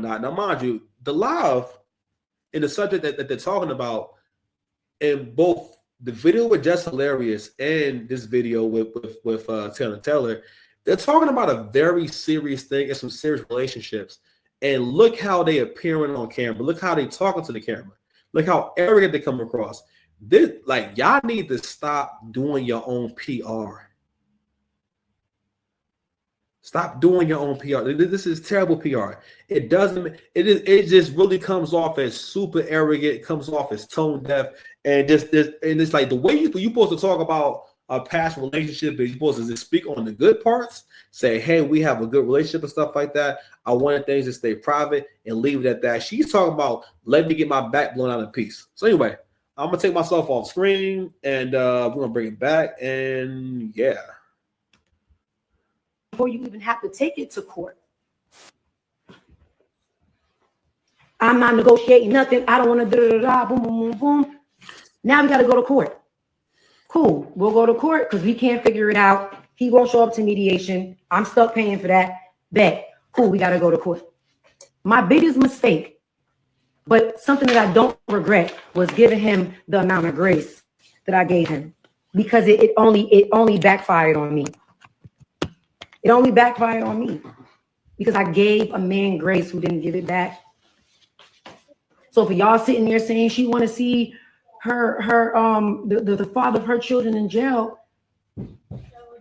Now, mind you, the love in the subject that they're talking about in both the video with Just Hilarious and this video with Teyana Taylor, they're talking about a very serious thing and some serious relationships. And look how they appearing on camera. Look how they talking to the camera. Look how arrogant they come across. This, like, y'all need to stop doing your own PR. Stop doing your own PR. This is terrible PR. It doesn't. It just really comes off as super arrogant. It comes off as tone deaf, and it's like the way you supposed to talk about a past relationship is you're supposed to just speak on the good parts. Say, hey, we have a good relationship and stuff like that. I wanted things to stay private and leave it at that. She's talking about let me get my back blown out in peace. So anyway, I'm gonna take myself off screen and we're gonna bring it back. And yeah. Before you even have to take it to court. I'm not negotiating nothing. I don't want to boom, boom, boom, boom. Now we got to go to court. Cool. We'll go to court because we can't figure it out. He won't show up to mediation. I'm stuck paying for that. Bet. Cool. We got to go to court. My biggest mistake, but something that I don't regret, was giving him the amount of grace that I gave him, because it only backfired on me. It only backfired on me because I gave a man grace who didn't give it back. So for y'all sitting there saying she want to see the father of her children in jail,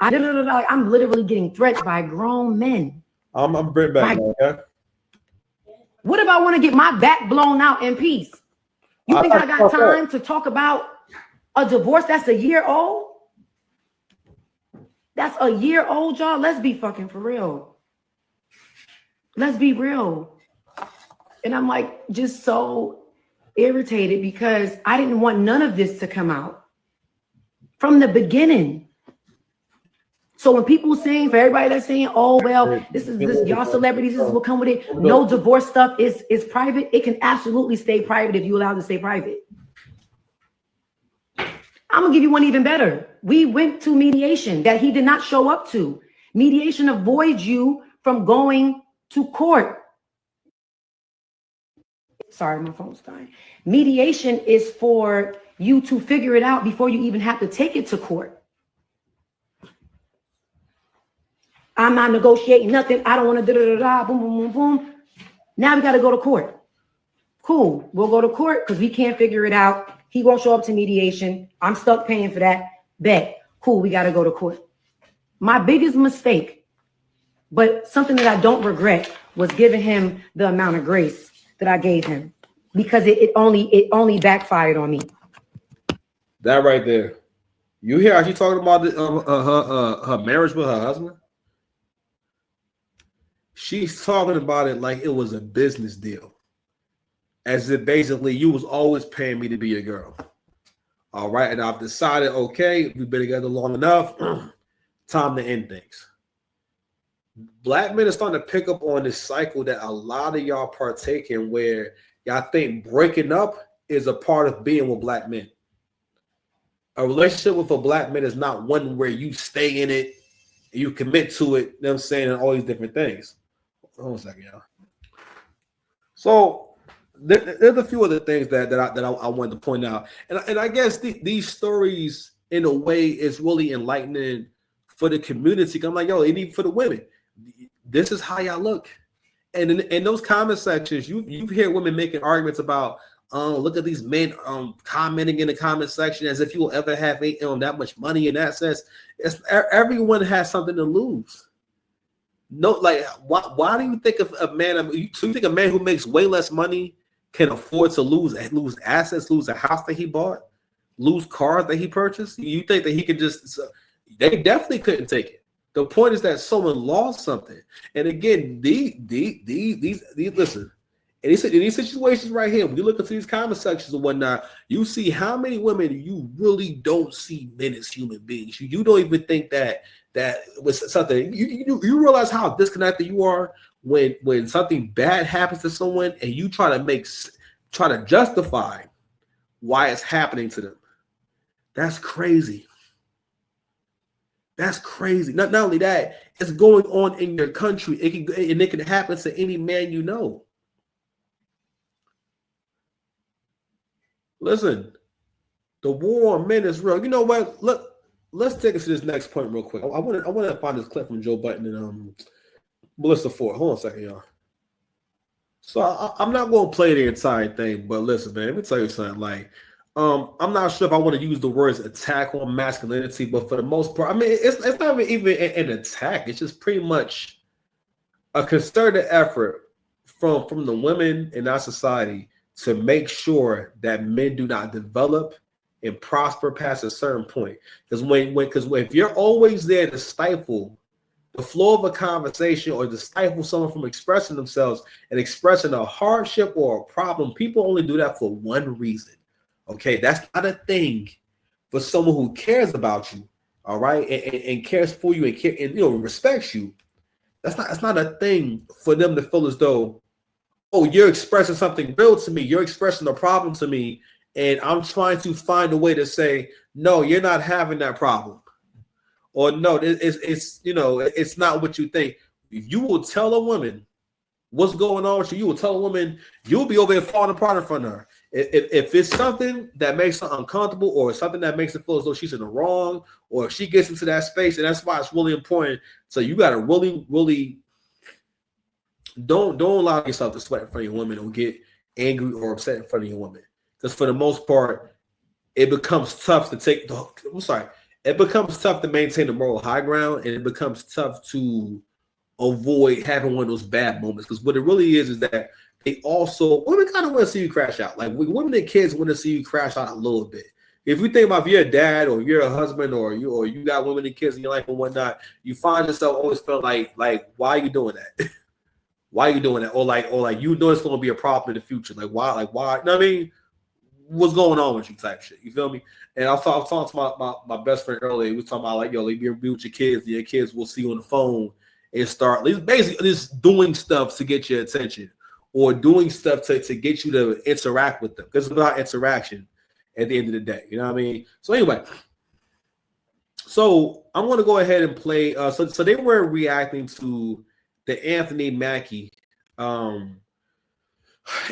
I'm literally getting threats by grown men. I'm bring back. Okay? What if I want to get my back blown out in peace? You think I got time to talk about a divorce that's a year old? That's a year old, y'all. Let's be fucking for real. Let's be real. And I'm like just so irritated because I didn't want none of this to come out from the beginning. So when people saying, for everybody that's saying, oh, well, this y'all celebrities, this is what come with it. No divorce stuff is private. It can absolutely stay private if you allow it to stay private. I'm gonna give you one even better. We went to mediation that he did not show up to. Mediation avoids you from going to court. Sorry, my phone's dying. Mediation is for you to figure it out before you even have to take it to court. I'm not negotiating nothing. I don't want to boom, boom, boom, boom. Now we got to go to court. Cool. We'll go to court because we can't figure it out. He won't show up to mediation. I'm stuck paying for that. Bet. Cool. We got to go to court. My biggest mistake, but something that I don't regret, was giving him the amount of grace that I gave him, because it only backfired on me. That right there. You hear how she talking about her marriage with her husband? She's talking about it like it was a business deal. As if basically you was always paying me to be your girl. All right. And I've decided, okay, we've been together long enough. Time to end things. Black men are starting to pick up on this cycle that a lot of y'all partake in, where y'all think breaking up is a part of being with black men. A relationship with a black man is not one where you stay in it, and you commit to it, you know what I'm saying, and all these different things. Hold on a second, y'all. So there's a few other things that I wanted to point out, and I guess these stories in a way is really enlightening for the community. I'm like, yo, and even for the women, this is how y'all look. And in those comment sections, you hear women making arguments about, look at these men commenting in the comment section as if you will ever have that much money and access. Everyone has something to lose. No, like why do you think of a man? You think a man who makes way less money can afford to lose assets, lose a house that he bought, lose cars that he purchased? You think that he could just? They definitely couldn't take it. The point is that someone lost something. And again, these listen, in these situations right here, when you look into these comment sections and whatnot, you see how many women you really don't see men as human beings. You don't even think that was something. You realize how disconnected you are when something bad happens to someone and you try to justify why it's happening to them. That's crazy. That's crazy. Not only that, it's going on in your country. It can happen to any man you know. Listen, the war on men is real. You know what? Let's take us to this next point real quick. I want to find this clip from Joe Button and Melissa Ford. Hold on a second, y'all. So I'm not going to play the entire thing, but listen, man, let me tell you something. Like, I'm not sure if I want to use the words attack on masculinity, but for the most part, I mean, it's not even an attack. It's just pretty much a concerted effort from the women in our society to make sure that men do not develop and prosper past a certain point. Because if you're always there to stifle the flow of a conversation or to stifle someone from expressing themselves and expressing a hardship or a problem, people only do that for one reason. Okay, that's not a thing for someone who cares about you, all right, and cares for you and respects you. That's not a thing for them to feel as though, oh, you're expressing something real to me, you're expressing a problem to me, and I'm trying to find a way to say, no, you're not having that problem. Or no, it's not what you think. If you will tell a woman what's going on with you, you will tell a woman you'll be over there falling apart in front of her. If it's something that makes her uncomfortable or something that makes her feel as though she's in the wrong, or if she gets into that space, and that's why it's really important. So you got to really, really don't allow yourself to sweat in front of your woman or get angry or upset in front of your woman. Because for the most part, it becomes tough to it becomes tough to maintain the moral high ground, and it becomes tough to avoid having one of those bad moments. Because what it really is that women kind of want to see you crash out. Like women and kids want to see you crash out a little bit. If you think about if you're a dad or you're a husband or you got women and kids in your life and whatnot, you find yourself always feel like why are you doing that? Why are you doing that? Or like you know it's going to be a problem in the future. Like why? You know what I mean? What's going on with you type shit? You feel me? And I was talking to my best friend earlier. We were talking about like, yo, like be with your kids. And your kids will see you on the phone and start basically just doing stuff to get your attention or doing stuff to get you to interact with them. Because it's about interaction at the end of the day. You know what I mean? So anyway, so I'm going to go ahead and play. So they were reacting to the Anthony Mackie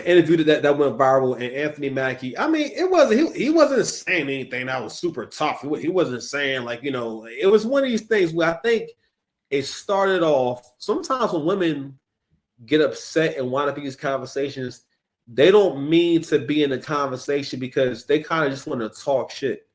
interview that went viral, and Anthony Mackie, I mean, he wasn't saying anything that was super tough. He wasn't saying it was one of these things where I think it started off. Sometimes when women get upset and wind up in these conversations, they don't mean to be in the conversation because they kind of just want to talk shit.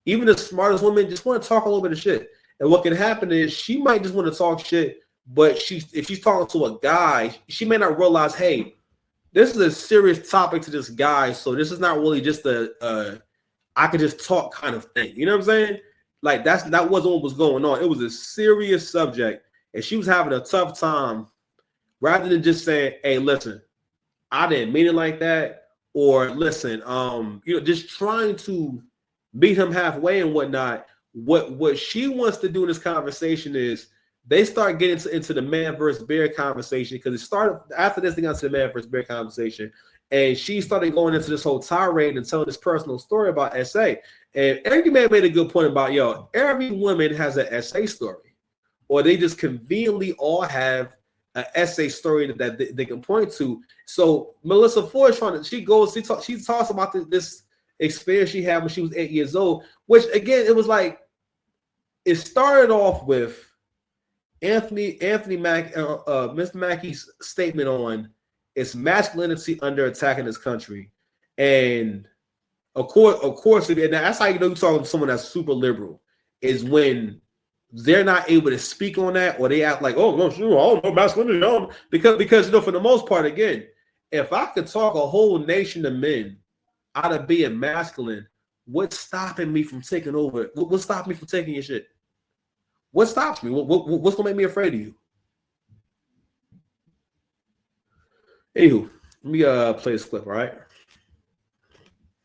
Even the smartest women just want to talk a little bit of shit. And what can happen is she might just want to talk shit, but if she's talking to a guy, she may not realize, hey, this is a serious topic to this guy, so this is not really just a I could just talk kind of thing. You know what I'm saying? Like that wasn't what was going on. It was a serious subject, and she was having a tough time. Rather than just saying, "Hey, listen, I didn't mean it like that," or "Listen, just trying to meet him halfway and whatnot." What she wants to do in this conversation is they start getting into the man versus bear conversation, because it started after this. They got to the man versus bear conversation, and she started going into this whole tirade and telling this personal story about SA. And every man made a good point about, every woman has an SA story, or they just conveniently all have an SA story that they can point to. So Melissa Ford she talks about this experience she had when she was 8 years old, which again, it was like, it started off with Mr. Mackey's statement on its masculinity under attack in this country. And of course, and that's how you know you're talking to someone that's super liberal, is when they're not able to speak on that, or they act like, oh, no, sure, I don't know masculinity. Because for the most part, again, if I could talk a whole nation of men out of being masculine, what's stopping me from taking over? What's stopping me from taking your shit? What stops me? What's gonna make me afraid of you? Anywho, let me play this clip, all right?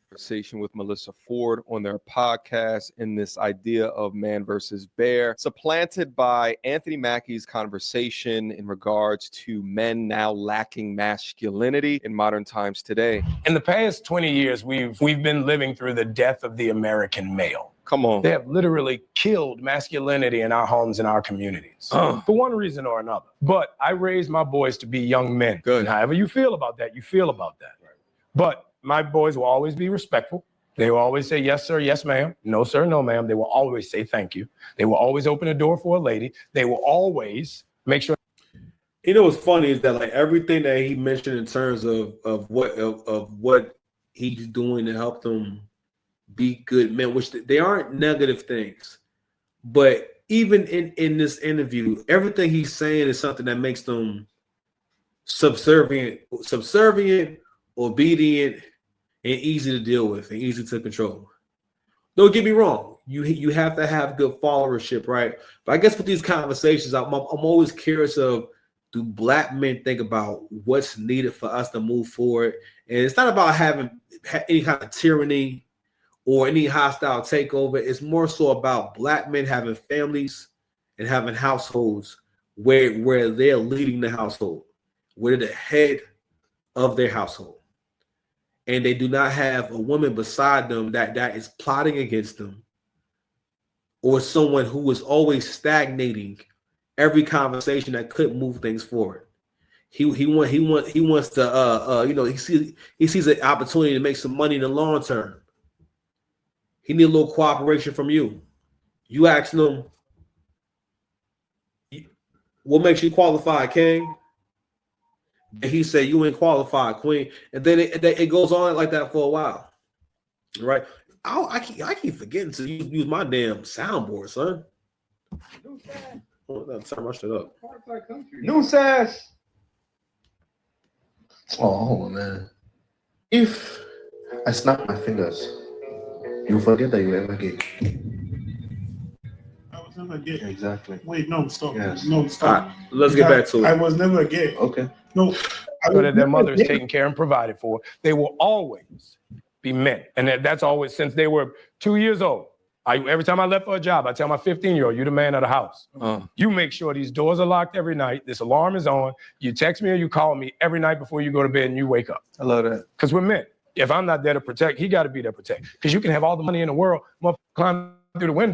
Conversation with Melissa Ford on their podcast, in this idea of man versus bear, supplanted by Anthony Mackie's conversation in regards to men now lacking masculinity in modern times today. In the past 20 years, we've been living through the death of the American male. Come on. They have literally killed masculinity in our homes and our communities for one reason or another. But I raised my boys to be young men. Good. And however you feel about that, you feel about that. Right. But my boys will always be respectful. They will always say, yes, sir, yes, ma'am. No, sir, no, ma'am. They will always say thank you. They will always open the door for a lady. They will always make sure. You know what's funny is that like everything that he mentioned in terms of what he's doing to help them be good men, which they aren't negative things, but even in this interview, everything he's saying is something that makes them subservient, obedient, and easy to deal with and easy to control. Don't get me wrong. You have to have good followership, right? But I guess with these conversations, I'm always curious of, do black men think about what's needed for us to move forward? And it's not about having any kind of tyranny or any hostile takeover. It's more so about black men having families and having households where they're leading the household, where they're the head of their household. And they do not have a woman beside them that is plotting against them, or someone who is always stagnating every conversation that could move things forward. He wants to he sees an opportunity to make some money in the long term. He needs a little cooperation from you. You ask him, what makes you qualified, King? And he said, you ain't qualified, Queen. And then it goes on like that for a while. Right? I keep forgetting to use my damn soundboard, son. Turn my shit up. No sass. Oh man. If I snap my fingers, you forget that you were ever gay. I was never gay. Exactly. Wait, no, stop. Yes. No, stop. All right, let's get back to I it. was never gay. Okay. No. So that their mother is taken care and provided for. They will always be men. And that's always since they were 2 years old. Every time I left for a job, I tell my 15-year-old, you're the man of the house. You make sure these doors are locked every night. This alarm is on. You text me or you call me every night before you go to bed and you wake up. I love that. Because we're men. If I'm not there to protect, he got to be there to protect. Because you can have all the money in the world, climb through the window.